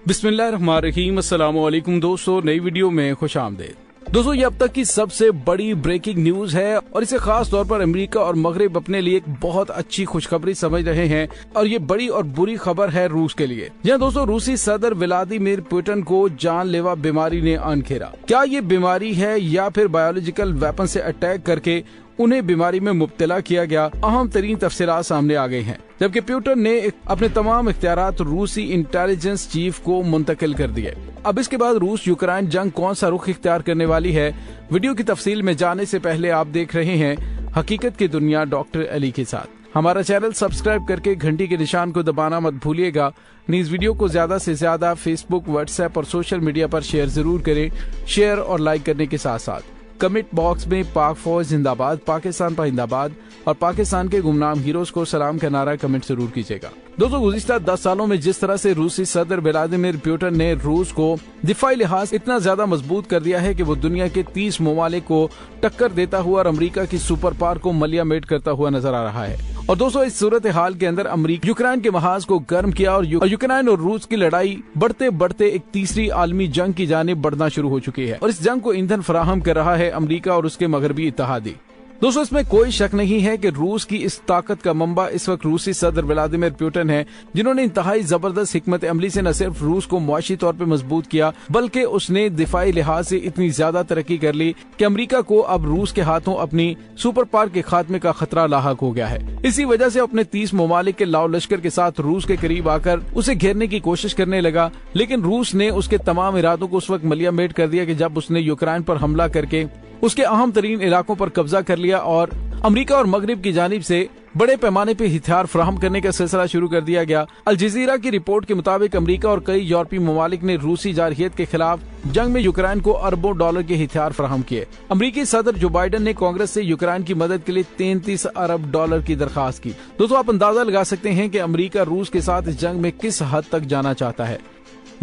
बिस्मिल्लाहिर्रहमानिर्रहीम। अस्सलाम वालेकुम दोस्तों, नई वीडियो में खुश आमदीद। दोस्तों, ये अब तक की सबसे बड़ी ब्रेकिंग न्यूज है और इसे खास तौर पर अमेरिका और मगरिब अपने लिए एक बहुत अच्छी खुशखबरी समझ रहे हैं और ये बड़ी और बुरी खबर है रूस के लिए। जहाँ दोस्तों, रूसी सदर व्लादिमीर पुतिन को जानलेवा बीमारी ने अनखेरा। क्या ये बीमारी है या फिर बायोलॉजिकल वेपन से अटैक करके उन्हें बीमारी में मुब्तला किया गया, अहम तरीन तफसीलात सामने आ गई हैं। जबकि पुतिन ने अपने तमाम इख्तियारात रूसी इंटेलिजेंस चीफ को मुंतकिल कर दिए। अब इसके बाद रूस यूक्रेन जंग कौन सा रुख इख्तियार करने वाली है, वीडियो की तफसील में जाने से पहले आप देख रहे हैं हकीकत की दुनिया डॉक्टर अली के साथ। हमारा चैनल सब्सक्राइब करके घंटी के निशान को दबाना मत भूलिएगा। इस वीडियो को ज्यादा से ज्यादा फेसबुक, व्हाट्सएप और सोशल मीडिया पर शेयर जरूर करें। शेयर और लाइक करने के साथ साथ कमेंट बॉक्स में पाक फौज जिंदाबाद, पाकिस्तान पाइंदाबाद और पाकिस्तान के गुमनाम हीरोज को सलाम का नारा कमेंट जरूर कीजिएगा। दोस्तों, गुज़िश्ता 10 सालों में जिस तरह से रूसी सदर व्लादिमीर पुतिन ने रूस को दिफाई लिहाज इतना ज्यादा मजबूत कर दिया है कि वो दुनिया के 30 ममालिक को टक्कर देता हुआ और अमेरिका की सुपर पावर को मलिया मेट करता हुआ नजर आ रहा है। और दोस्तों, इस सूरत हाल के अंदर अमेरिका यूक्रेन के महाज को गर्म किया और यूक्रेन और रूस की लड़ाई बढ़ते बढ़ते एक तीसरी आलमी जंग की जानिब बढ़ना शुरू हो चुकी है और इस जंग को ईंधन फराहम कर रहा है अमेरिका और उसके मगरबी इत्तेहादी। दोस्तों, इसमें कोई शक नहीं है कि रूस की इस ताकत का मंबा इस वक्त रूसी सदर व्लादिमीर पुतिन है, जिन्होंने इंतहाई जबरदस्त हिकमत अमली से न सिर्फ रूस को मुआशी तौर पर मजबूत किया, बल्कि उसने दिफाई लिहाज से इतनी ज्यादा तरक्की कर ली कि अमेरिका को अब रूस के हाथों अपनी सुपर पावर के खात्मे का खतरा लाहक हो गया है। इसी वजह से अपने 30 ममालिक के लाव लश्कर के साथ रूस के करीब आकर उसे घेरने की कोशिश करने लगा, लेकिन रूस ने उसके तमाम इरादों को उस वक्त मलिया मेट कर दिया कि जब उसने यूक्रेन पर हमला करके उसके अहम तरीन इलाकों पर कब्जा कर लिया और अमेरिका और मगरिब की जानिब से बड़े पैमाने पे हथियार फराहम करने का सिलसिला शुरू कर दिया गया। अल जजीरा की रिपोर्ट के मुताबिक अमेरिका और कई यूरोपीय ममालिक ने रूसी जारहियत के खिलाफ जंग में यूक्रेन को अरबों डॉलर के हथियार फराहम किए। अमेरिकी सदर जो बाइडेन ने कांग्रेस से यूक्रेन की मदद के लिए 33 अरब डॉलर की दरखास्त की। दोस्तों, आप अंदाजा लगा सकते हैं कि अमेरिका रूस के साथ इस जंग में किस हद तक जाना चाहता है।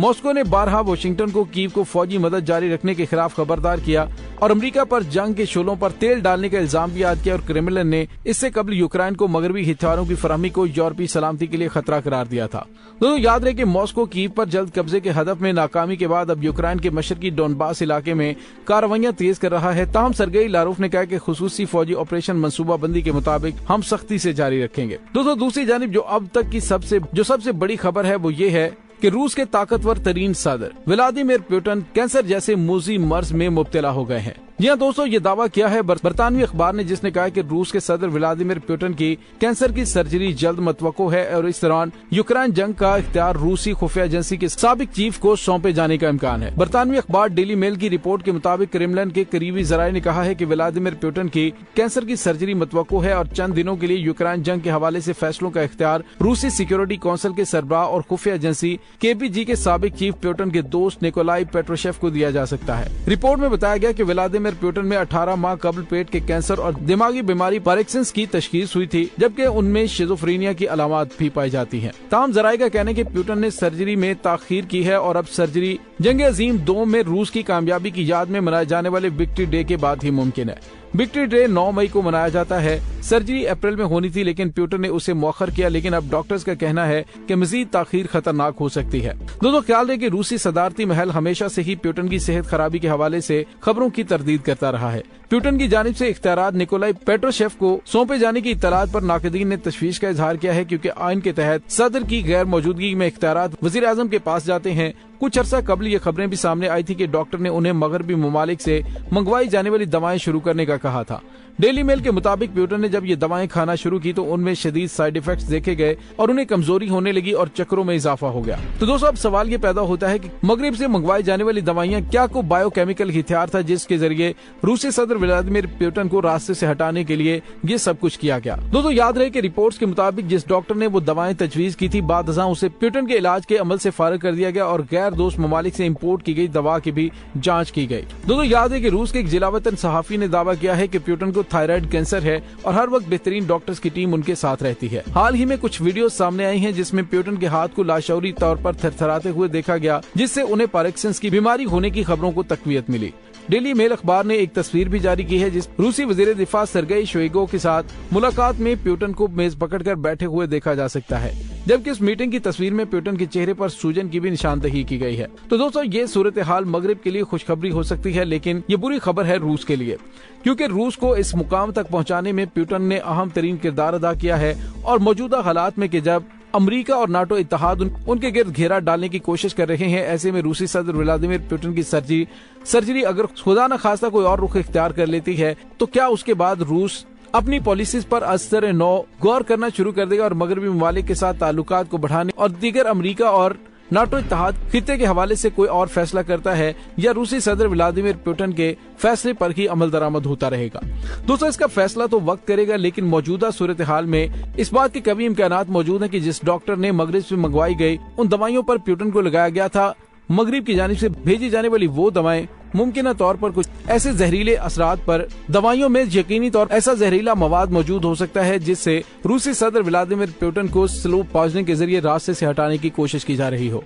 मॉस्को ने बारहा वाशिंगटन को कीव को फौजी मदद जारी रखने के खिलाफ खबरदार किया और अमेरिका पर जंग के शोलों पर तेल डालने का इल्जाम भी आयद किया और क्रेमलिन ने इससे कबल यूक्रेन को मगरबी हथियारों की फराहमी को यूरोपीय सलामती के लिए खतरा करार दिया था। दोस्तों, याद रहे कि मॉस्को कीव पर जल्द कब्जे के हदफ में नाकामी के बाद अब यूक्रेन के मशरकी डोनबास इलाके में कार्रवाइयां तेज कर रहा है। ताहम सरगई लारूफ ने कहा कि खुसूसी फौजी ऑपरेशन मंसूबाबंदी के मुताबिक हम सख्ती से जारी रखेंगे। दोस्तों, दूसरी जानिब जो अब तक की सबसे बड़ी खबर है वो ये है कि रूस के ताकतवर तरीन सदर व्लादिमीर पुतिन कैंसर जैसे मूजी मर्ज में मुब्तला हो गए हैं। जी हाँ दोस्तों, ये दावा किया है बरतानवी अखबार ने, जिसने कहा कि रूस के सदर व्लादिमीर पुतिन की कैंसर की सर्जरी जल्द मतवक्को है और इस दौरान यूक्रेन जंग का इख्तियार रूसी खुफिया एजेंसी के साबिक चीफ को सौंपे जाने का इम्कान है। बरतानवी अखबार डेली मेल की रिपोर्ट के मुताबिक क्रेमलिन के करीबी जराये ने कहा है कि व्लादिमीर पुतिन की कैंसर की सर्जरी मतवक्को है और चंद दिनों के लिए यूक्रेन जंग के हवाले से फैसलों का इख्तियार रूसी सिक्योरिटी काउंसिल के सरबराह और खुफिया एजेंसी KPG के साबिक चीफ पुतिन के दोस्त निकोलाई पेट्रोशेव को दिया जा सकता है। रिपोर्ट में बताया गया कि व्लादिमीर पुतिन में 18 माह कबल पेट के कैंसर और दिमागी बीमारी पार्किंसंस की तशखीस हुई थी, जबकि उनमें शिज़ोफ्रेनिया की अलामात भी पाई जाती हैं। ताहम जराये का कहना है कि पुतिन ने सर्जरी में ताखीर की है और अब सर्जरी जंग अजीम 2 में रूस की कामयाबी की याद में मनाए जाने वाले विक्ट्री डे के बाद ही मुमकिन है। विक्ट्री डे 9 मई को मनाया जाता है। सर्जरी अप्रैल में होनी थी, लेकिन पुतिन ने उसे मौखर किया, लेकिन अब डॉक्टर्स का कहना है कि मजीद ताखीर खतरनाक हो सकती है। दोस्तों, ख्याल रहे कि रूसी सदारती महल हमेशा से ही पुतिन की सेहत खराबी के हवाले से खबरों की तरदीद करता रहा है। पुतिन की जानिब से इख्तियारात निकोलाई पेट्रोशेव को सौंपे जाने की इत्तलात पर नाकदीन ने तशवीश का इजहार किया है, क्योंकि आइन के तहत सदर की गैर मौजूदगी में इख्तियारात वजीर आजम के पास जाते हैं। कुछ अर्सा कबल ये खबरें भी सामने आई थी कि डॉक्टर ने उन्हें मगरबी ममालिक से मंगवाई जाने वाली दवाएं शुरू करने का कहा था। डेली मेल के मुताबिक पुतिन ने जब ये दवाएं खाना शुरू की तो उनमें शदीद साइड इफेक्ट्स देखे गए और उन्हें कमजोरी होने लगी और चक्करों में इजाफा हो गया। तो दोस्तों, अब सवाल ये पैदा होता है कि मगरिब से मंगवाई जाने वाली दवाइयां क्या को बायोकेमिकल हथियार था जिसके जरिए रूसी सदर व्लादिमीर पुतिन को रास्ते से हटाने के लिए ये सब कुछ किया गया। दोस्तों, याद रहे कि रिपोर्ट्स के मुताबिक जिस डॉक्टर ने वो दवाएं तजवीज की थी, बाद उसे पुतिन के इलाज के अमल से फारिग कर दिया गया और गैर दोस्त ममालिक से इम्पोर्ट की गई दवा की भी जाँच की गयी। दोस्तों, याद है कि रूस के एक जिलावतन सहाफी ने दावा किया है कि पुतिन को थायराइड कैंसर है और हर वक्त बेहतरीन डॉक्टर्स की टीम उनके साथ रहती है। हाल ही में कुछ वीडियो सामने आई हैं जिसमें पुतिन के हाथ को लाशौरी तौर पर थरथराते हुए देखा गया, जिससे उन्हें पार्किंसंस की बीमारी होने की खबरों को तकवीयत मिली। डेली मेल अखबार ने एक तस्वीर भी जारी की है जिस रूसी वजीर दिफा सर्गेई शोइगु के साथ मुलाकात में प्यूटन को मेज पकड़कर बैठे हुए देखा जा सकता है, जबकि इस मीटिंग की तस्वीर में प्यूटन के चेहरे पर सूजन की भी निशानदही की गई है। तो दोस्तों, ये सूरत हाल मगरिब के लिए खुशखबरी हो सकती है, लेकिन ये बुरी खबर है रूस के लिए, क्योंकि रूस को इस मुकाम तक पहुंचाने में प्यूटन ने अहम तरीन किरदार अदा किया है। और मौजूदा हालात में कि जब अमेरिका और नाटो इत्तेहाद उनके गिर्द घेरा डालने की कोशिश कर रहे हैं, ऐसे में रूसी सदर व्लादिमीर पुतिन की सर्जरी अगर खुदा न खास्ता कोई और रुख इख्तियार कर लेती है, तो क्या उसके बाद रूस अपनी पॉलिसीज पर असर नौ गौर करना शुरू कर देगा और मगरबी ममालिक के साथ ताल्लुकात को बढ़ाने और दीगर अमेरिका और नाटो इत्तेहाद खित्ते के हवाले से कोई और फैसला करता है, या रूसी सदर व्लादिमीर पुतिन के फैसले पर ही अमल दरामद होता रहेगा। दोस्तों, इसका फैसला तो वक्त करेगा, लेकिन मौजूदा सूरत हाल में इस बात के कभी इम्कानात मौजूद है कि जिस डॉक्टर ने मगरिब से मंगवाई गई उन दवाइयों पर पुतिन को लगाया गया था, मगरिब की जानिब से भेजी जाने वाली वो दवाएं मुमकिन तौर पर कुछ ऐसे जहरीले असरात पर दवाइयों में यकीनी तौर ऐसा जहरीला मवाद मौजूद हो सकता है जिससे रूसी सदर व्लादिमीर पुतिन को स्लो पॉइजनिंग के जरिए रास्ते से हटाने की कोशिश की जा रही हो।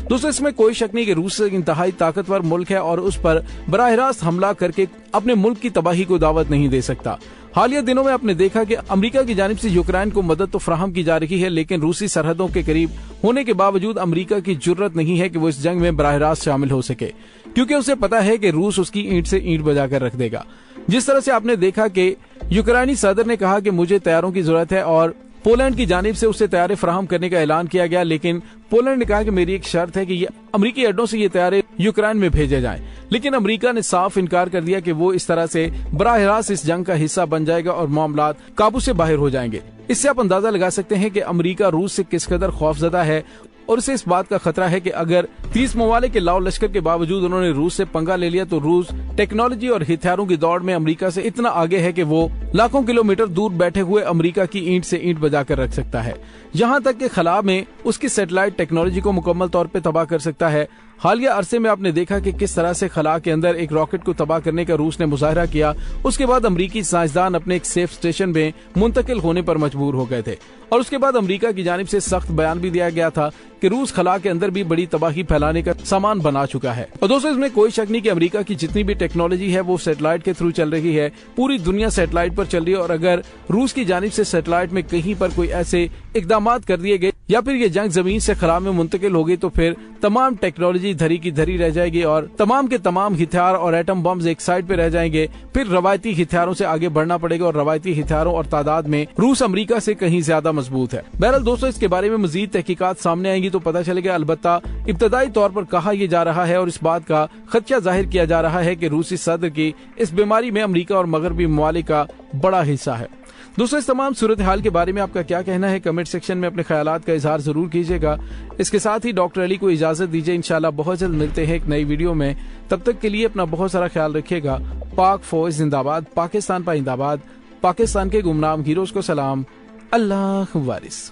दोस्तों, इसमें कोई शक नहीं कि रूस एक इंतहाई ताकतवर मुल्क है और उस पर बराह रास्त हमला करके अपने मुल्क की तबाही को दावत नहीं दे सकता। हालिया दिनों में आपने देखा कि अमेरिका की जानिब से यूक्रेन को मदद तो फराहम की जा रही है, लेकिन रूसी सरहदों के करीब होने के बावजूद अमेरिका की जुर्रत नहीं है कि वो इस जंग में बराह रास्त शामिल हो सके, क्योंकि उसे पता है कि रूस उसकी ईंट से ईंट बजाकर रख देगा। जिस तरह से आपने देखा कि यूक्रेनी सदर ने कहा कि मुझे तैयारों की जरूरत है और पोलैंड की जानिब से उसे तैयारे फराहम करने का ऐलान किया गया, लेकिन पोलैंड ने कहा कि मेरी एक शर्त है कि ये अमेरिकी अड्डों से ये तैयारे यूक्रेन में भेजे जाएं। लेकिन अमेरिका ने साफ इनकार कर दिया कि वो इस तरह से बराह रास्त इस जंग का हिस्सा बन जाएगा और मामलात काबू से बाहर हो जाएंगे। इससे आप अंदाजा लगा सकते हैं कि अमेरिका रूस से किस कदर खौफजदा है और उसे इस बात का खतरा है कि अगर 30 ममालिक के लाओ लश्कर के बावजूद उन्होंने रूस से पंगा ले लिया तो रूस टेक्नोलॉजी और हथियारों की दौड़ में अमेरिका से इतना आगे है कि वो लाखों किलोमीटर दूर बैठे हुए अमेरिका की ईंट से ईंट बजाकर रख सकता है, यहाँ तक कि खला में उसकी सैटेलाइट टेक्नोलॉजी को मुकम्मल तौर पर तबाह कर सकता है। हालिया अरसे में आपने देखा कि किस तरह से खला के अंदर एक रॉकेट को तबाह करने का रूस ने मुजाहरा किया। उसके बाद अमेरिकी साइंसदान अपने एक सेफ स्टेशन में मुंतकिल होने पर मजबूर हो गए थे और उसके बाद अमेरिका की जानिब से सख्त बयान भी दिया गया था कि रूस खला के अंदर भी बड़ी तबाही फैलाने का सामान बना चुका है। और दोस्तों, इसमें कोई शक नहीं कि अमेरिका की जितनी भी टेक्नोलॉजी है वो सैटेलाइट के थ्रू चल रही है, पूरी दुनिया सैटेलाइट पर चल रही है। और अगर रूस की जानिब से सैटेलाइट में कहीं पर कोई ऐसे इकदाम कर दिए गए या फिर ये जंग जमीन से खला में मुंतकिल हो गई तो फिर तमाम टेक्नोलॉजी धरी की धरी रह जाएगी और तमाम के तमाम हथियार और एटम बम्स एक साइड पे रह जाएंगे। फिर रवायती हथियारों से आगे बढ़ना पड़ेगा और रवायती हथियारों और तादाद में रूस अमेरिका से कहीं ज्यादा मजबूत है। बहरहाल दोस्तों, इसके बारे में मजीद तहकीकात सामने आएंगी तो पता चलेगा। अलबत्ता इब्तदाई तौर पर कहा यह जा रहा है और इस बात का खदशा जाहिर किया जा रहा है कि रूसी सदर की इस बीमारी में अमेरिका और मगरबी ममालिक का बड़ा हिस्सा है। दोस्तों, इस तमाम सूरत हाल के बारे में आपका क्या कहना है? कमेंट सेक्शन में अपने ख्यालात का इजहार जरूर कीजिएगा। इसके साथ ही डॉक्टर अली को इजाजत दीजिए। इंशाल्लाह बहुत जल्द मिलते हैं एक नई वीडियो में। तब तक के लिए अपना बहुत सारा ख्याल रखिएगा। पाक फौज जिंदाबाद, पाकिस्तान पाइंदाबाद, पाकिस्तान के गुमनाम हीरोज को सलाम, अल्लाह वारिस।